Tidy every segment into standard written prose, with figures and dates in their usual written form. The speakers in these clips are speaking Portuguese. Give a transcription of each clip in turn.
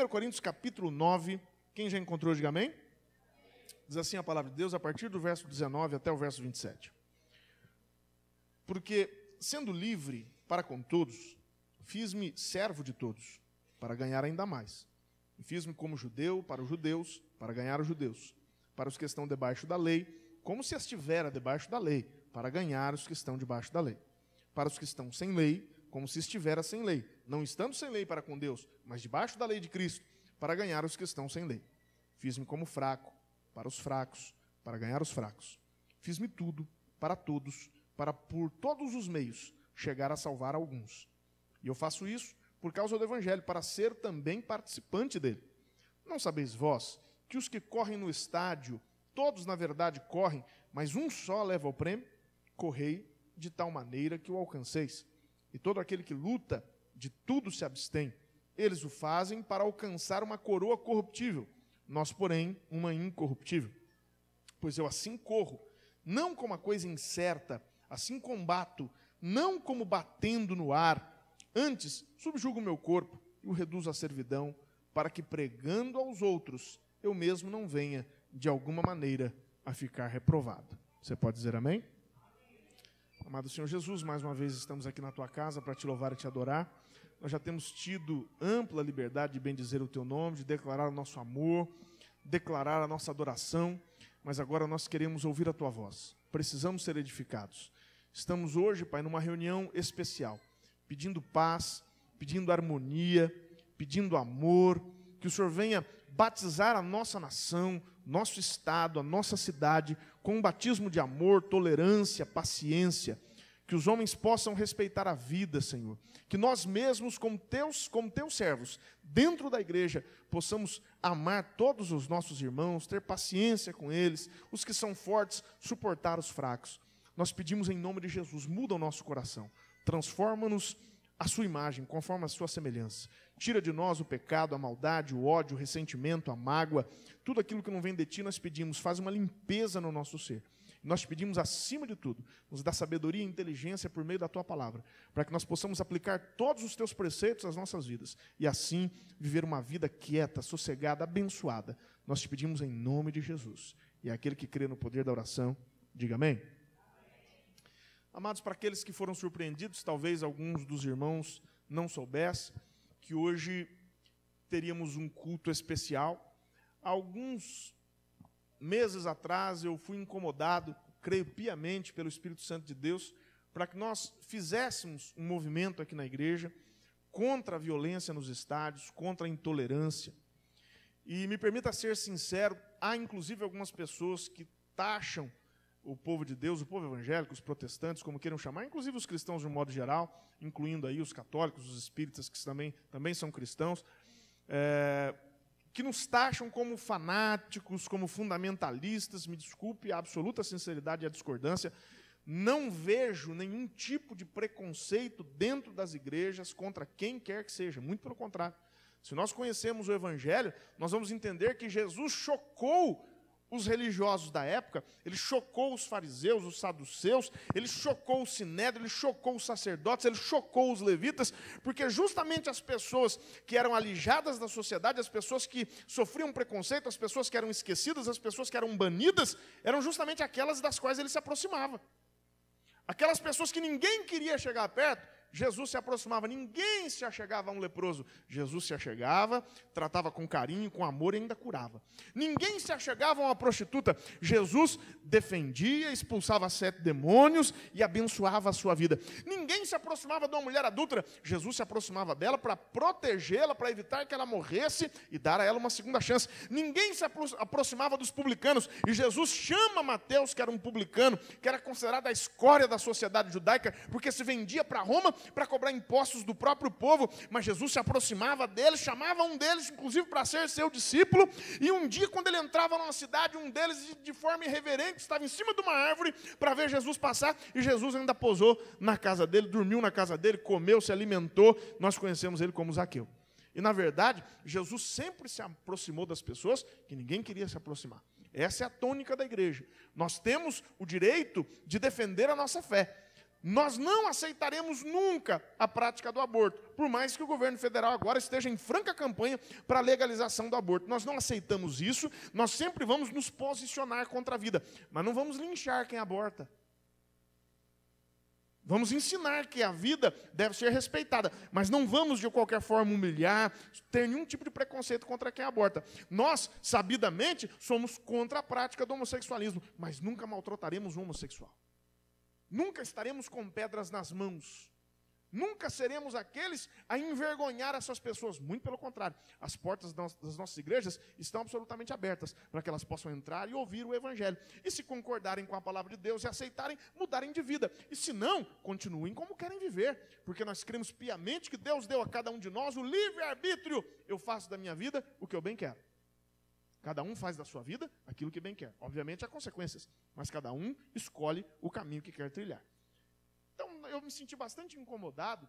1 Coríntios capítulo 9, quem já encontrou, diga amém? Diz assim a palavra de Deus, a partir do verso 19 até o verso 27. Porque, sendo livre para com todos, fiz-me servo de todos, para ganhar ainda mais. E fiz-me como judeu para os judeus, para ganhar os judeus. Para os que estão debaixo da lei, como se estivera debaixo da lei, para ganhar os que estão debaixo da lei. Para os que estão sem lei, como se estivera sem lei, não estando sem lei para com Deus, mas debaixo da lei de Cristo, para ganhar os que estão sem lei. Fiz-me como fraco, para os fracos, para ganhar os fracos. Fiz-me tudo, para todos, para por todos os meios chegar a salvar alguns. E eu faço isso por causa do Evangelho, para ser também participante dele. Não sabeis vós que os que correm no estádio, todos na verdade correm, mas um só leva o prêmio? Correi de tal maneira que o alcanceis. E todo aquele que luta, de tudo se abstém. Eles o fazem para alcançar uma coroa corruptível, nós, porém, uma incorruptível. Pois eu assim corro, não como uma coisa incerta, assim combato, não como batendo no ar. Antes, subjugo o meu corpo e o reduzo à servidão, para que, pregando aos outros, eu mesmo não venha, de alguma maneira, a ficar reprovado. Você pode dizer amém? Amado Senhor Jesus, mais uma vez estamos aqui na Tua casa para Te louvar e Te adorar. Nós já temos tido ampla liberdade de bendizer o Teu nome, de declarar o nosso amor, declarar a nossa adoração, mas agora nós queremos ouvir a Tua voz. Precisamos ser edificados. Estamos hoje, Pai, numa reunião especial, pedindo paz, pedindo harmonia, pedindo amor, que o Senhor venha batizar a nossa nação, nosso estado, a nossa cidade, com um batismo de amor, tolerância, paciência, que os homens possam respeitar a vida, Senhor, que nós mesmos, como teus servos, dentro da igreja, possamos amar todos os nossos irmãos, ter paciência com eles, os que são fortes, suportar os fracos. Nós pedimos em nome de Jesus, muda o nosso coração, transforma-nos a sua imagem, conforme a sua semelhança. Tira de nós o pecado, a maldade, o ódio, o ressentimento, a mágoa, tudo aquilo que não vem de Ti, nós pedimos, faz uma limpeza no nosso ser. Nós pedimos, acima de tudo, nos dá sabedoria e inteligência por meio da Tua palavra, para que nós possamos aplicar todos os Teus preceitos às nossas vidas, e assim viver uma vida quieta, sossegada, abençoada. Nós te pedimos em nome de Jesus. E aquele que crê no poder da oração, diga amém. Amados, para aqueles que foram surpreendidos, talvez alguns dos irmãos não soubessem, que hoje teríamos um culto especial. Alguns meses atrás eu fui incomodado, creio piamente pelo Espírito Santo de Deus, para que nós fizéssemos um movimento aqui na igreja contra a violência nos estádios, contra a intolerância. E me permita ser sincero, há inclusive algumas pessoas que taxam o povo de Deus, o povo evangélico, os protestantes, como queiram chamar, inclusive os cristãos de um modo geral, incluindo aí os católicos, os espíritas, que também são cristãos, que nos taxam como fanáticos, como fundamentalistas. Me desculpe a absoluta sinceridade e a discordância, não vejo nenhum tipo de preconceito dentro das igrejas contra quem quer que seja, muito pelo contrário. Se nós conhecemos o Evangelho, nós vamos entender que Jesus chocou os religiosos da época, ele chocou os fariseus, os saduceus, ele chocou o sinédrio, ele chocou os sacerdotes, ele chocou os levitas, porque justamente as pessoas que eram alijadas da sociedade, as pessoas que sofriam preconceito, as pessoas que eram esquecidas, as pessoas que eram banidas, eram justamente aquelas das quais ele se aproximava. Aquelas pessoas que ninguém queria chegar perto, Jesus se aproximava. Ninguém se achegava a um leproso. Jesus se achegava, tratava com carinho, com amor e ainda curava. Ninguém se achegava a uma prostituta. Jesus defendia, expulsava 7 demônios e abençoava a sua vida. Ninguém se aproximava de uma mulher adúltera. Jesus se aproximava dela para protegê-la, para evitar que ela morresse e dar a ela uma segunda chance. Ninguém se aproximava dos publicanos. E Jesus chama Mateus, que era um publicano, que era considerado a escória da sociedade judaica, porque se vendia para Roma para cobrar impostos do próprio povo, mas Jesus se aproximava deles, chamava um deles, inclusive, para ser seu discípulo, e um dia, quando ele entrava numa cidade, um deles, de forma irreverente, estava em cima de uma árvore para ver Jesus passar, e Jesus ainda pousou na casa dele, dormiu na casa dele, comeu, se alimentou. Nós conhecemos ele como Zaqueu. E, na verdade, Jesus sempre se aproximou das pessoas que ninguém queria se aproximar. Essa é a tônica da igreja. Nós temos o direito de defender a nossa fé. Nós não aceitaremos nunca a prática do aborto, por mais que o governo federal agora esteja em franca campanha para a legalização do aborto. Nós não aceitamos isso, nós sempre vamos nos posicionar contra a vida, mas não vamos linchar quem aborta. Vamos ensinar que a vida deve ser respeitada, mas não vamos de qualquer forma humilhar, ter nenhum tipo de preconceito contra quem aborta. Nós, sabidamente, somos contra a prática do homossexualismo, mas nunca maltrataremos um homossexual. Nunca estaremos com pedras nas mãos. Nunca seremos aqueles a envergonhar essas pessoas. Muito pelo contrário, as portas das nossas igrejas estão absolutamente abertas para que elas possam entrar e ouvir o Evangelho. E se concordarem com a palavra de Deus e aceitarem, mudarem de vida. E se não, continuem como querem viver. Porque nós cremos piamente que Deus deu a cada um de nós o livre-arbítrio. Eu faço da minha vida o que eu bem quero. Cada um faz da sua vida aquilo que bem quer. Obviamente há consequências, mas cada um escolhe o caminho que quer trilhar. Então, eu me senti bastante incomodado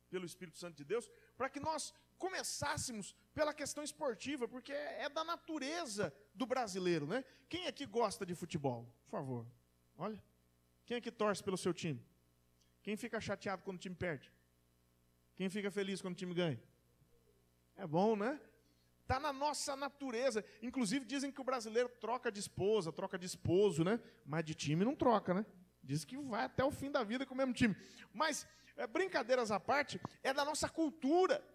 pelo Espírito Santo de Deus, para que nós começássemos pela questão esportiva, porque é da natureza do brasileiro, né? Quem aqui gosta de futebol? Por favor, olha. Quem aqui torce pelo seu time? Quem fica chateado quando o time perde? Quem fica feliz quando o time ganha? É bom, né? Está na nossa natureza. Inclusive, dizem que o brasileiro troca de esposa, troca de esposo, né? Mas de time não troca, né? Diz que vai até o fim da vida com o mesmo time. Mas, brincadeiras à parte, é da nossa cultura.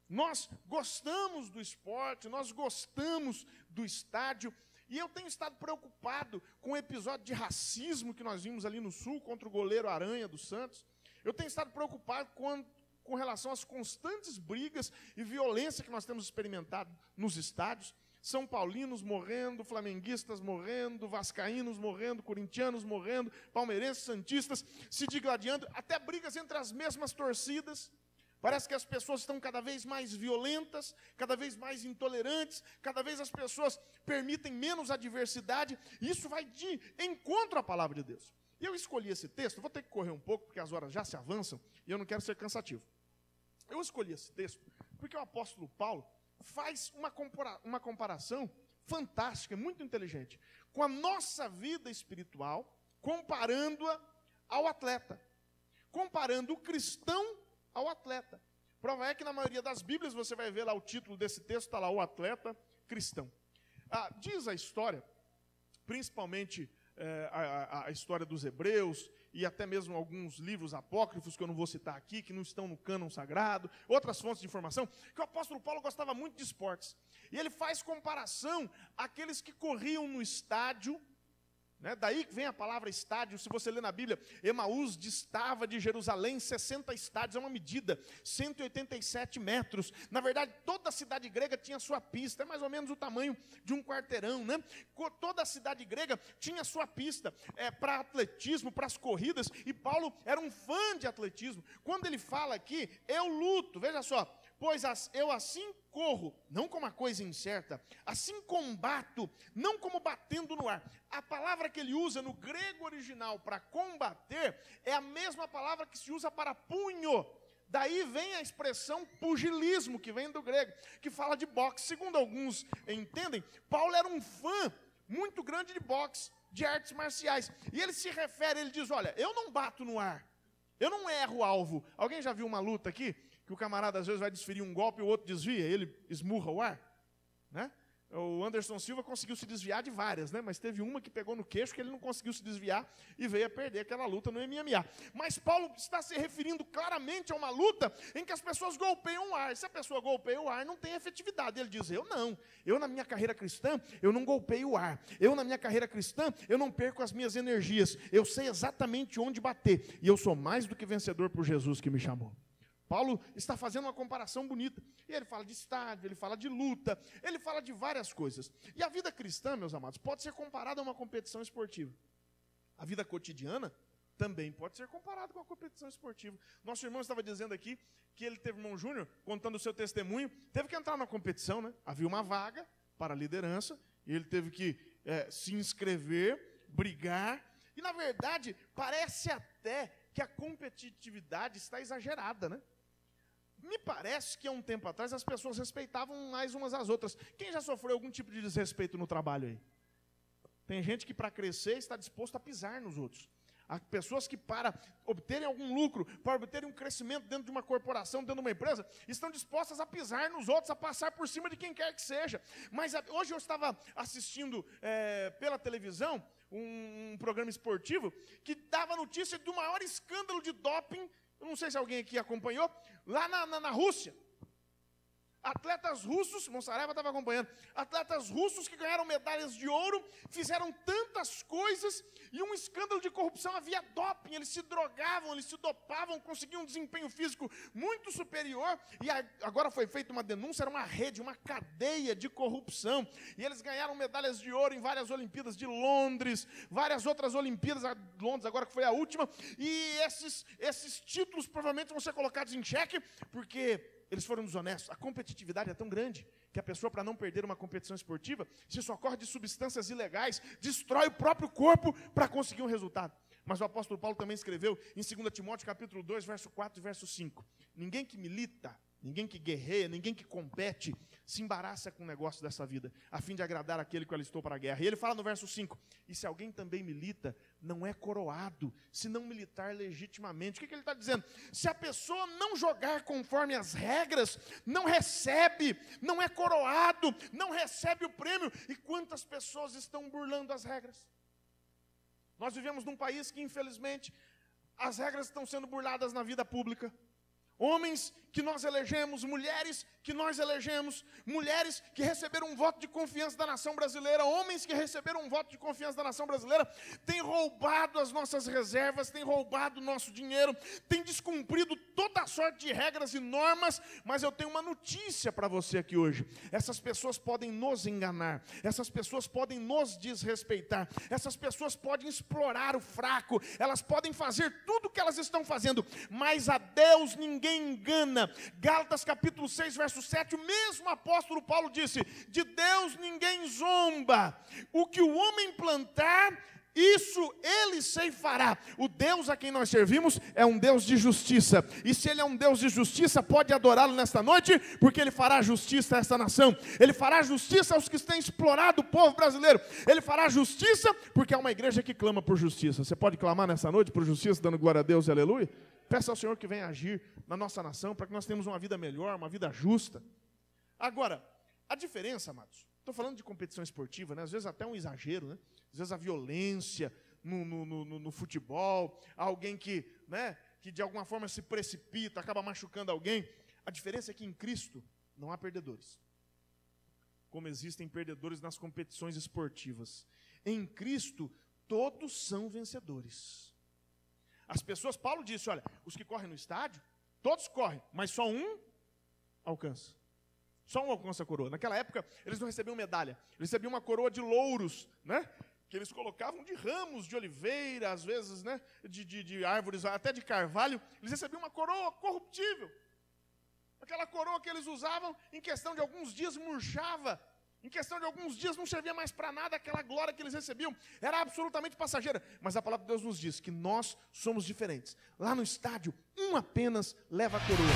Nós gostamos do esporte, nós gostamos do estádio. E eu tenho estado preocupado com o episódio de racismo que nós vimos ali no Sul, contra o goleiro Aranha do Santos. Eu tenho estado preocupado com relação às constantes brigas e violência que nós temos experimentado nos estádios. São paulinos morrendo, flamenguistas morrendo, vascaínos morrendo, corintianos morrendo, palmeirenses, santistas se digladiando, até brigas entre as mesmas torcidas. Parece que as pessoas estão cada vez mais violentas, cada vez mais intolerantes, cada vez as pessoas permitem menos a diversidade, e isso vai de encontro à palavra de Deus. E eu escolhi esse texto, vou ter que correr um pouco, porque as horas já se avançam, e eu não quero ser cansativo. Eu escolhi esse texto porque o apóstolo Paulo faz uma comparação fantástica, muito inteligente, com a nossa vida espiritual, comparando-a ao atleta, comparando o cristão ao atleta. Prova é que na maioria das Bíblias você vai ver lá o título desse texto, está lá, o atleta cristão. Diz a história, principalmente a história dos Hebreus, e até mesmo alguns livros apócrifos, que eu não vou citar aqui, que não estão no cânon sagrado, outras fontes de informação, que o apóstolo Paulo gostava muito de esportes. E ele faz comparação àqueles que corriam no estádio, né? Daí que vem a palavra estádio. Se você ler na Bíblia, Emaús distava de Jerusalém 60 estádios, é uma medida, 187 metros. Na verdade, toda a cidade grega tinha sua pista, é mais ou menos o tamanho de um quarteirão, né? Toda a cidade grega tinha sua pista para atletismo, para as corridas, e Paulo era um fã de atletismo. Quando ele fala aqui, eu luto, veja só, pois eu assim corro, não como uma coisa incerta, assim combato, não como batendo no ar. A palavra que ele usa no grego original para combater é a mesma palavra que se usa para punho. Daí vem a expressão pugilismo, que vem do grego, que fala de boxe. Segundo alguns entendem, Paulo era um fã muito grande de boxe, de artes marciais. E ele se refere, ele diz, olha, eu não bato no ar, eu não erro o alvo. Alguém já viu uma luta aqui? Que o camarada às vezes vai desferir um golpe e o outro desvia, ele esmurra o ar, né? O Anderson Silva conseguiu se desviar de várias, né? Mas teve uma que pegou no queixo que ele não conseguiu se desviar e veio a perder aquela luta no MMA. Mas Paulo está se referindo claramente a uma luta em que as pessoas golpeiam o ar. Se a pessoa golpeia o ar, não tem efetividade. Ele diz, eu não. Eu na minha carreira cristã, eu não golpeio o ar. Eu na minha carreira cristã, eu não perco as minhas energias. Eu sei exatamente onde bater. E eu sou mais do que vencedor por Jesus que me chamou. Paulo está fazendo uma comparação bonita. E ele fala de estádio, ele fala de luta, ele fala de várias coisas. E a vida cristã, meus amados, pode ser comparada a uma competição esportiva. A vida cotidiana também pode ser comparada com a competição esportiva. Nosso irmão estava dizendo aqui que ele teve, irmão Júnior, contando o seu testemunho, teve que entrar na competição, né? Havia uma vaga para a liderança, e ele teve que se inscrever, brigar. E, na verdade, parece até que a competitividade está exagerada, né? Me parece que há um tempo atrás as pessoas respeitavam mais umas às outras. Quem já sofreu algum tipo de desrespeito no trabalho aí? Tem gente que para crescer está disposto a pisar nos outros. Há pessoas que, para obterem algum lucro, para obterem um crescimento dentro de uma corporação, dentro de uma empresa, estão dispostas a pisar nos outros, a passar por cima de quem quer que seja. Mas hoje eu estava assistindo pela televisão um programa esportivo que dava notícia do maior escândalo de doping, eu não sei se alguém aqui acompanhou, lá na Rússia. Atletas russos, Monsaraiva estava acompanhando, atletas russos que ganharam medalhas de ouro, fizeram tantas coisas, e um escândalo de corrupção, havia doping, eles se drogavam, eles se dopavam, conseguiam um desempenho físico muito superior, e agora foi feita uma denúncia, era uma rede, uma cadeia de corrupção, e eles ganharam medalhas de ouro em várias Olimpíadas de Londres, várias outras Olimpíadas, Londres agora que foi a última, e esses títulos provavelmente vão ser colocados em xeque, porque eles foram desonestos. A competitividade é tão grande que a pessoa, para não perder uma competição esportiva, se socorre de substâncias ilegais, destrói o próprio corpo para conseguir um resultado. Mas o apóstolo Paulo também escreveu em 2 Timóteo capítulo 2, verso 4 e verso 5. Ninguém que milita, ninguém que guerreia, ninguém que compete, se embaraça com o negócio dessa vida, a fim de agradar aquele que alistou para a guerra. E ele fala no verso 5, e se alguém também milita, não é coroado, se não militar legitimamente. O que ele está dizendo? Se a pessoa não jogar conforme as regras, não recebe, não é coroado, não recebe o prêmio. E quantas pessoas estão burlando as regras? Nós vivemos num país que, infelizmente, as regras estão sendo burladas na vida pública. Homens que nós elegemos, mulheres que nós elegemos, mulheres que receberam um voto de confiança da nação brasileira, homens que receberam um voto de confiança da nação brasileira, têm roubado as nossas reservas, têm roubado o nosso dinheiro, têm descumprido toda a sorte de regras e normas, mas eu tenho uma notícia para você aqui hoje. Essas pessoas podem nos enganar, essas pessoas podem nos desrespeitar, essas pessoas podem explorar o fraco, elas podem fazer tudo o que elas estão fazendo, mas a Deus ninguém engana. Gálatas capítulo 6, verso 7, o mesmo apóstolo Paulo disse, de Deus ninguém zomba, o que o homem plantar, isso ele ceifará. O Deus a quem nós servimos é um Deus de justiça, e se ele é um Deus de justiça, pode adorá-lo nesta noite, porque ele fará justiça a esta nação, ele fará justiça aos que têm explorado o povo brasileiro, ele fará justiça, porque é uma igreja que clama por justiça. Você pode clamar nessa noite por justiça, dando glória a Deus e aleluia? Peça ao Senhor que venha agir na nossa nação, para que nós tenhamos uma vida melhor, uma vida justa. Agora, a diferença, amados, estou falando de competição esportiva, né? Às vezes até um exagero, né? Às vezes a violência no futebol, alguém que de alguma forma se precipita, acaba machucando alguém. A diferença é que em Cristo não há perdedores, como existem perdedores nas competições esportivas. Em Cristo, todos são vencedores. As pessoas, Paulo disse, olha, os que correm no estádio, todos correm, mas só um alcança. Só um alcança a coroa. Naquela época, eles não recebiam medalha, eles recebiam uma coroa de louros, né? Que eles colocavam de ramos de oliveira, às vezes, né? De árvores, até de carvalho. Eles recebiam uma coroa corruptível. Aquela coroa que eles usavam, em questão de alguns dias, murchava. Em questão de alguns dias não servia mais para nada, aquela glória que eles recebiam era absolutamente passageira. Mas a palavra de Deus nos diz que nós somos diferentes. Lá no estádio, um apenas leva a coroa.